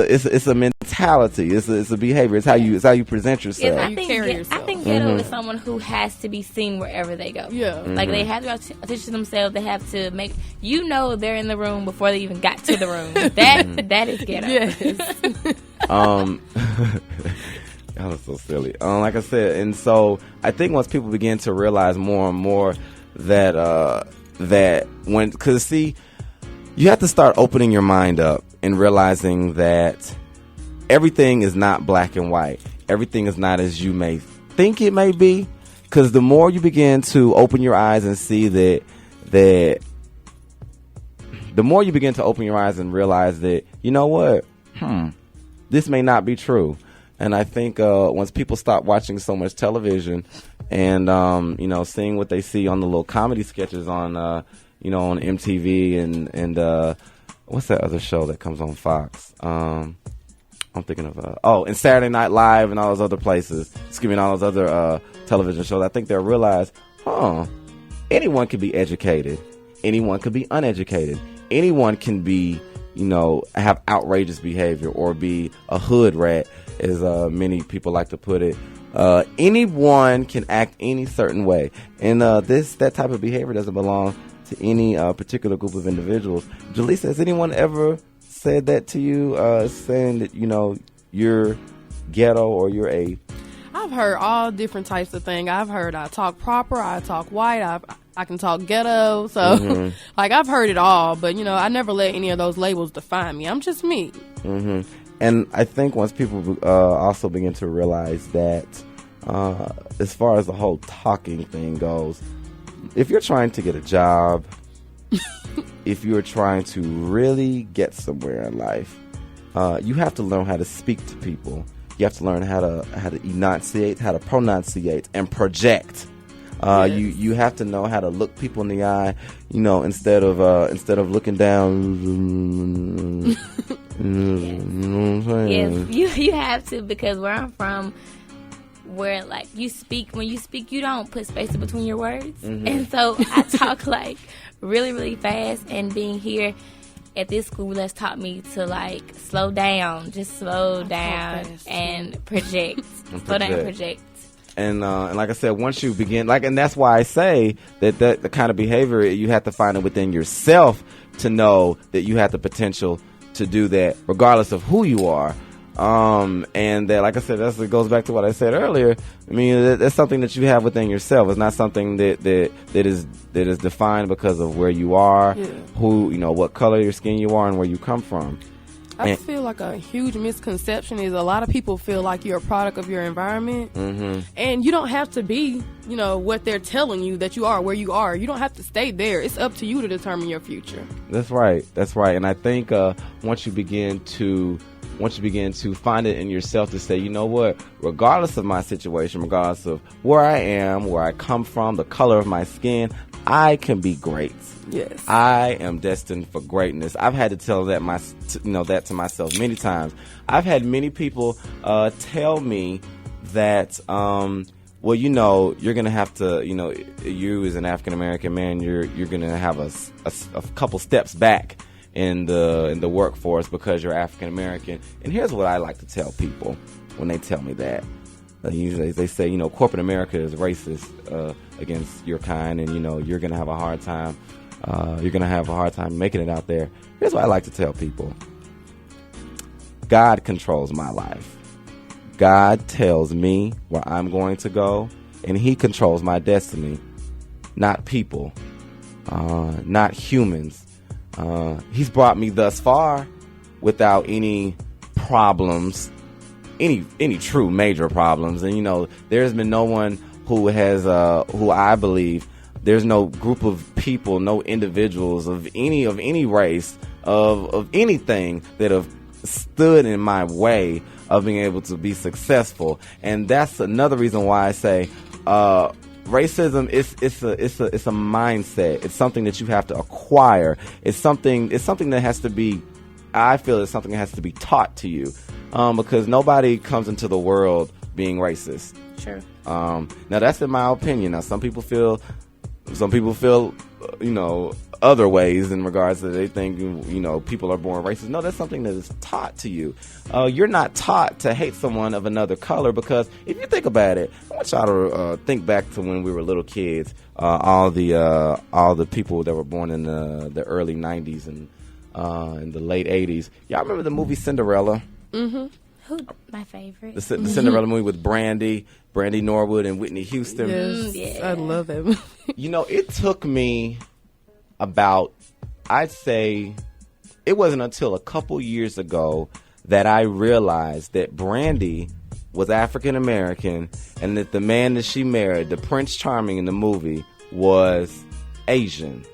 it's a mentality. It's a behavior. It's how you present yourself. I think ghetto is someone who has to be seen wherever they go. Yeah, like they have to audition themselves. They have to make they're in the room before they even got to the room. That is ghetto. Yes. Y'all are so silly. Like I said, and so I think once people begin to realize more and more that because see, you have to start opening your mind up and realizing that everything is not black and white. Everything is not as you may think it may be. Because the more you begin to open your eyes and see that the more you begin to open your eyes and realize that, you know what, this may not be true. And I think once people stop watching so much television and seeing what they see on the little comedy sketches on on MTV and what's that other show that comes on Fox? I'm thinking of and Saturday Night Live and all those other places. Excuse me, all those other television shows. I think they'll realize, anyone can be educated, anyone can be uneducated, anyone can be have outrageous behavior or be a hood rat, as many people like to put it. Anyone can act any certain way, and that type of behavior doesn't belong to any particular group of individuals. Jelisa, has anyone ever said that to you, saying that you're ghetto or you're a? I've heard all different types of things. I've heard I talk proper, I talk white, I can talk ghetto. So, I've heard it all. But, I never let any of those labels define me. I'm just me. Mm-hmm. And I think once people also begin to realize that as far as the whole talking thing goes, if you're trying to get a job, if you're trying to really get somewhere in life, you have to learn how to speak to people. You have to learn how to enunciate, how to pronunciate, and project. Yes. You have to know how to look people in the eye, instead of looking down. Yes. You know what I'm saying? Yes, you have to, because where I'm from, where when you speak, you don't put space in between your words, and so I talk really, really fast. And being here at this school has taught me to slow down, just slow down and project, slow down and project. And like I said, once you begin, and that's why I say that the kind of behavior, you have to find it within yourself to know that you have the potential to do that, regardless of who you are. And that, like I said, it goes back to what I said earlier. I mean, that's something that you have within yourself. It's not something that is defined because of where you are, who, what color your skin you are, and where you come from. I feel like a huge misconception is a lot of people feel like you're a product of your environment, and you don't have to be, what they're telling you that you are, where you are. You don't have to stay there. It's up to you to determine your future. That's right. And I think once you begin to find it in yourself to say, you know what, regardless of my situation, regardless of where I am, where I come from, the color of my skin, I can be great. Yes. I am destined for greatness. I've had to tell that that to myself many times. I've had many people tell me that, well, you're going to have to, you as an African American man, you're going to have a couple steps back in the workforce because you're African American. And here's what I like to tell people when they tell me that. Usually they say, corporate America is racist against your kind, and you're gonna have a hard time. You're gonna have a hard time making it out there. Here's what I like to tell people: God controls my life. God tells me where I'm going to go, and He controls my destiny, not people, not humans. He's brought me thus far without any problems, any true major problems. And there's been no one who has who I believe there's no group of people, no individuals of any race, of anything that have stood in my way of being able to be successful. And that's another reason why I say racism it's a mindset. It's something that you have to acquire. It's something that has to be, I feel it's something that has to be taught to you, because nobody comes into the world being racist. Sure. Now that's in my opinion. Now some people feel other ways in regards to they think, people are born racist. No, that's something that is taught to you. You're not taught to hate someone of another color, because if you think about it, I want y'all to think back to when we were little kids. All the people that were born in the early 90s and in the late 80s. Y'all remember the movie Cinderella? Mm-hmm. My favorite. The Cinderella movie with Brandy Norwood and Whitney Houston. Yes, Yeah. I love that movie. It took me about, I'd say, it wasn't until a couple years ago that I realized that Brandy was African American and that the man that she married, the Prince Charming in the movie, was Asian,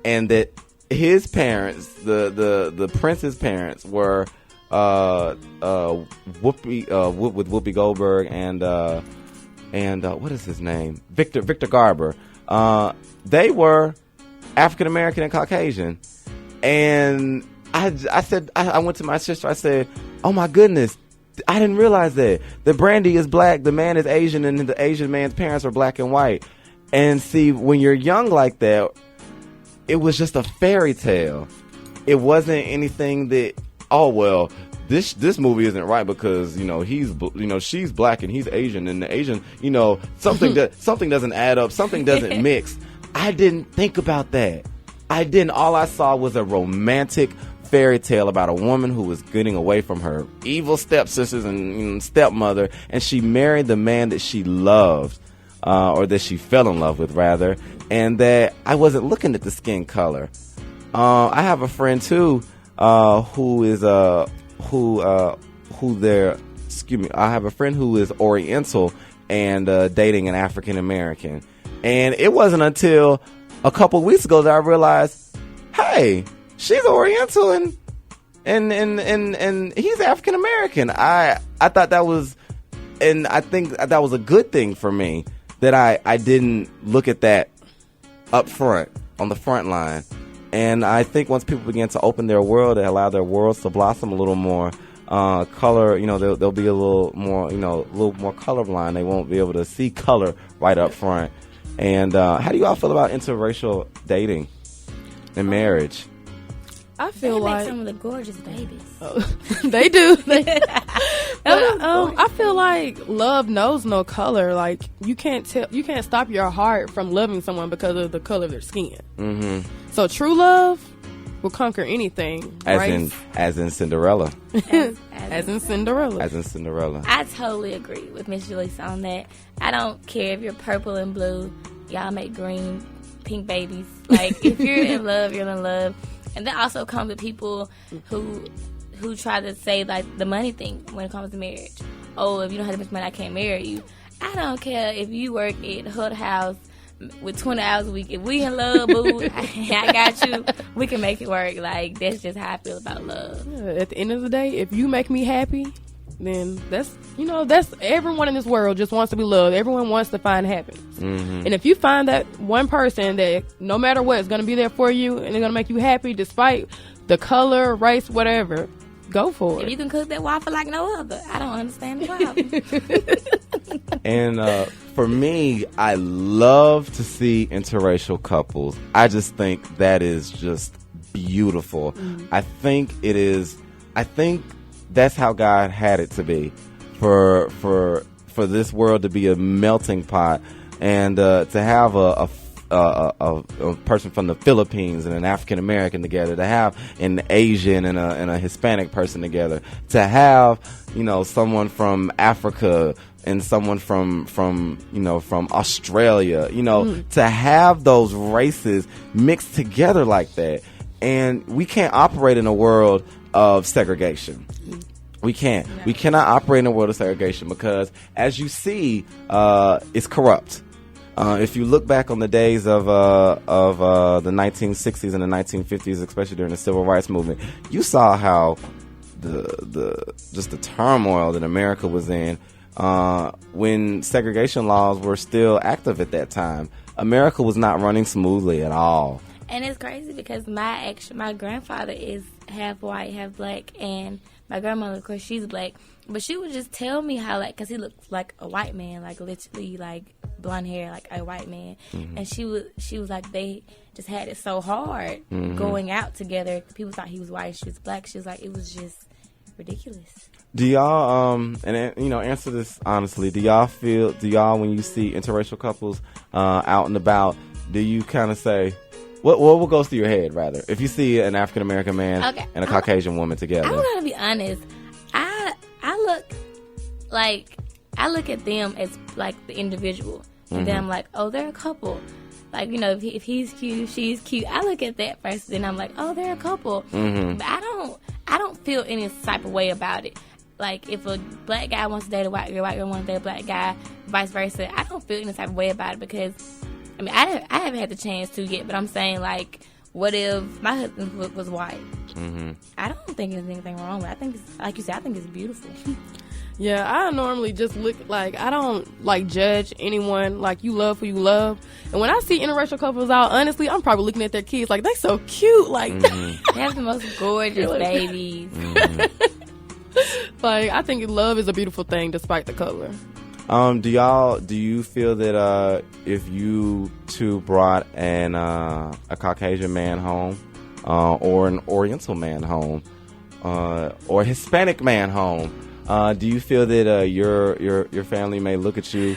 and that his parents, the prince's parents, were Whoopi Goldberg and what is his name? Victor Garber. They were African American and Caucasian, and I said, I went to my sister. I said, "Oh my goodness, I didn't realize that Brandy is black, the man is Asian, and the Asian man's parents are black and white." And see, when you're young like that, it was just a fairy tale. It wasn't anything that, oh well, this movie isn't right because she's black and he's Asian, and the Asian, something doesn't add up, something doesn't mix. I didn't think about that. All I saw was a romantic fairy tale about a woman who was getting away from her evil stepsisters and stepmother, and she married the man that she loved, or that she fell in love with rather, and that I wasn't looking at the skin color. I have a friend too, I have a friend who is Oriental and dating an African American, and it wasn't until a couple weeks ago that I realized, hey, she's Oriental and he's African American. I thought that was, and I think that was a good thing for me, that I didn't look at that up front on the front line. And I think once people begin to open their world and allow their worlds to blossom a little more, color, they'll be a little more colorblind. They won't be able to see color right up front. And how do you all feel about interracial dating and marriage? I feel they like make some of the gorgeous babies. They do. I feel like love knows no color. Like you can't stop your heart from loving someone because of the color of their skin. Mm-hmm. So true love will conquer anything. As in Cinderella. As in Cinderella. As in Cinderella. I totally agree with Miss Jelisa on that. I don't care if you're purple and blue. Y'all make green, pink babies. Like if you're in love, you're in love. And that also comes with people who try to say like the money thing when it comes to marriage. Oh, if you don't have that much money, I can't marry you. I don't care if you work at Hood House with 20 hours a week. If we in love, boo, I got you. We can make it work. Like that's just how I feel about love. Yeah, at the end of the day, if you make me happy, then that's everyone in this world just wants to be loved. Everyone wants to find happiness. Mm-hmm. And if you find that one person that no matter what is going to be there for you and they're going to make you happy despite the color, race, whatever, go for it. If you can cook that waffle like no other, I don't understand the problem. And for me, I love to see interracial couples. I just think that is just beautiful. Mm-hmm. I think that's how God had it to be, for this world to be a melting pot, and to have a person from the Philippines and an African American together, to have an Asian and a Hispanic person together, to have someone from Africa and someone from Australia, to have those races mixed together like that. And we can't operate in a world of segregation. We can't. No. We cannot operate in a world of segregation because, as you see, it's corrupt. If you look back on the days of the 1960s and the 1950s, especially during the Civil Rights Movement, you saw how the turmoil that America was in when segregation laws were still active at that time. America was not running smoothly at all. And it's crazy because my grandfather is half white, half black, and my grandmother, of course, she's black. But she would just tell me how, like, because he looks like a white man, like, literally, like, blonde hair like a white man, and she was like, they just had it so hard going out together. People thought he was white, she was black. She was like, it was just ridiculous. Do y'all answer this honestly? Do y'all when you see interracial couples out and about, do you kind of say, what goes through your head rather if you see an African American man and a Caucasian woman together? I'm gonna be honest. I look at them as like the individual, and then I'm like, oh, they're a couple. Like, if he's cute, she's cute. I look at that first, then I'm like, oh, they're a couple. But I don't feel any type of way about it. Like, if a black guy wants to date a white girl wants to date a black guy, vice versa, I don't feel any type of way about it because, I haven't had the chance to yet, but I'm saying, like, what if my husband was white? I don't think there's anything wrong with it. I think it's, like you said, I think it's beautiful. Yeah, I normally just look, like, I don't, like, judge anyone. Like, you love who you love. And when I see interracial couples out, honestly, I'm probably looking at their kids like, they so cute. Like, they have the most gorgeous babies. Like, I think love is a beautiful thing despite the color. Do you feel that if you two brought a Caucasian man home, or an Oriental man home, or a Hispanic man home, do you feel that your family may look at you,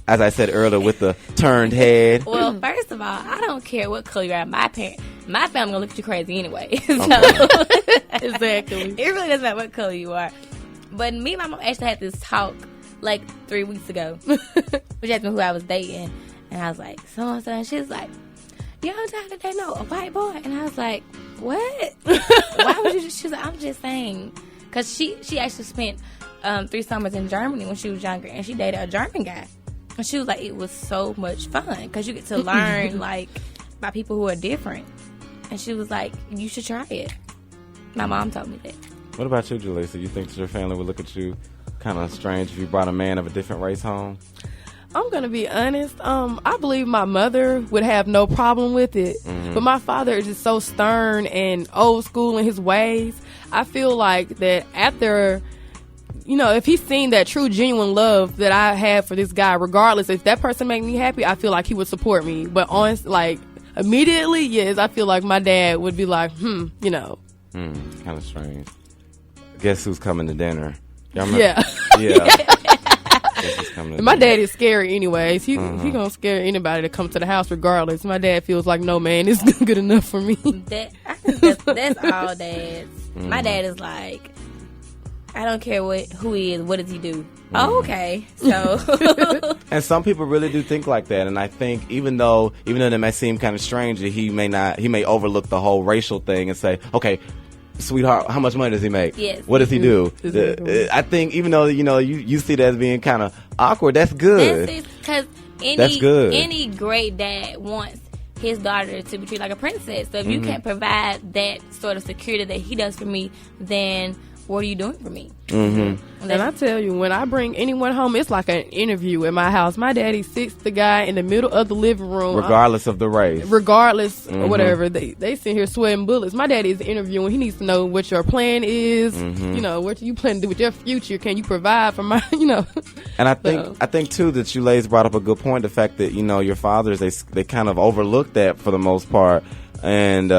as I said earlier, with the turned head? Well, first of all, I don't care what color you are. My family gonna look at you crazy anyway. Okay. Exactly. It really doesn't matter what color you are. But me and my mom actually had this talk like 3 weeks ago. Which asked me who I was dating, and I was like, so-and-so, and she was like, yo, how did they know? A white boy? And I was like, what? Why would you? She was like, I'm just saying. Because she actually spent 3 summers in Germany when she was younger, and she dated a German guy. And she was like, it was so much fun because you get to learn, like, about people who are different. And she was like, you should try it. My mom told me that. What about you, Jelisa? You think that your family would look at you kind of strange if you brought a man of a different race home? I'm going to be honest. I believe my mother would have no problem with it. But my father is just so stern and old school in his ways. I feel like that after, if he's seen that true, genuine love that I have for this guy, regardless, if that person make me happy, I feel like he would support me. But immediately, yes, I feel like my dad would be like, kind of strange. Guess who's coming to dinner? Y'all remember? Yeah. My dad is scary anyways. He gonna scare anybody to come to the house regardless. My dad feels like, no, man, it's good enough for me. I think that's all dads. My dad is like, I don't care who he is. What does he do? Oh, okay. So, and some people really do think like that. And I think even though it may seem kind of strange, that he may overlook the whole racial thing and say, okay, sweetheart, how much money does he make? Yes. What does he do? I think even though you see that as being kind of awkward, that's good. Because any great dad wants his daughter to be treated like a princess. So if you can't provide that sort of security that he does for me, then what are you doing for me? And I tell you, when I bring anyone home, it's like an interview at my house. My daddy sits the guy in the middle of the living room, regardless of the race, or whatever. They sit here sweating bullets. My daddy is interviewing. He needs to know what your plan is. What you plan to do with your future. Can you provide for my And I think too that you ladies brought up a good point. The fact that your fathers they kind of overlook that for the most part. And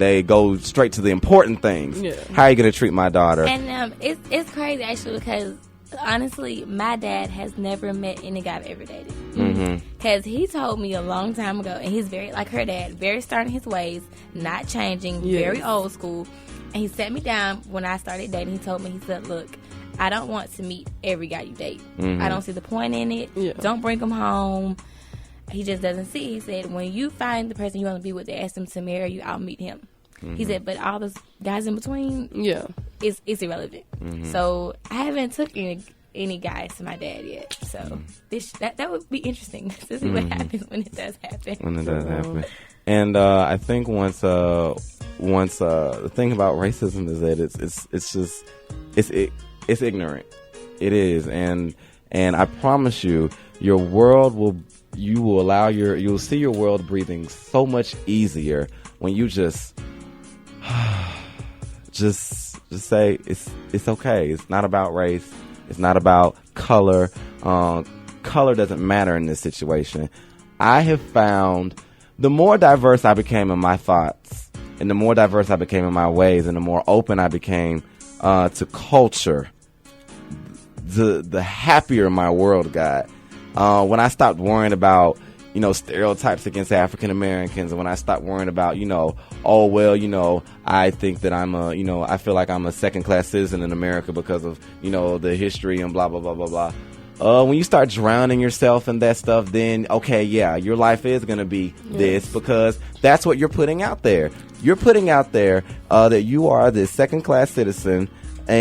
they go straight to the important things. Yeah. How are you going to treat my daughter? And it's crazy actually because honestly, my dad has never met any guy I've ever dated. Because he told me a long time ago, and he's very like her dad, very stern in his ways, not changing, very old school. And he sat me down when I started dating. He told me, he said, "Look, I don't want to meet every guy you date. I don't see the point in it. Yeah. Don't bring him home." He just doesn't see. He said, when you find the person you want to be with, they ask him to marry you, I'll meet him. He said, but all those guys in between, it's irrelevant. So I haven't took any guys to my dad yet. So that would be interesting to see what happens when it does happen. And I think once the thing about racism is that it's ignorant. It is, and I promise you, your world you'll see your world breathing so much easier when you just say it's okay. It's not about race. It's not about color. color doesn't matter in this situation. I have found the more diverse I became in my thoughts, and the more diverse I became in my ways, and the more open I became to culture, the happier my world got. When I stopped worrying about, stereotypes against African Americans, and when I stopped worrying about, I think that I feel like I'm a second-class citizen in America because of, the history and blah, blah, blah, blah, blah. When you start drowning yourself in that stuff, then, okay, yeah, your life is going to be this, because that's what you're putting out there. You're putting out there that you are this second-class citizen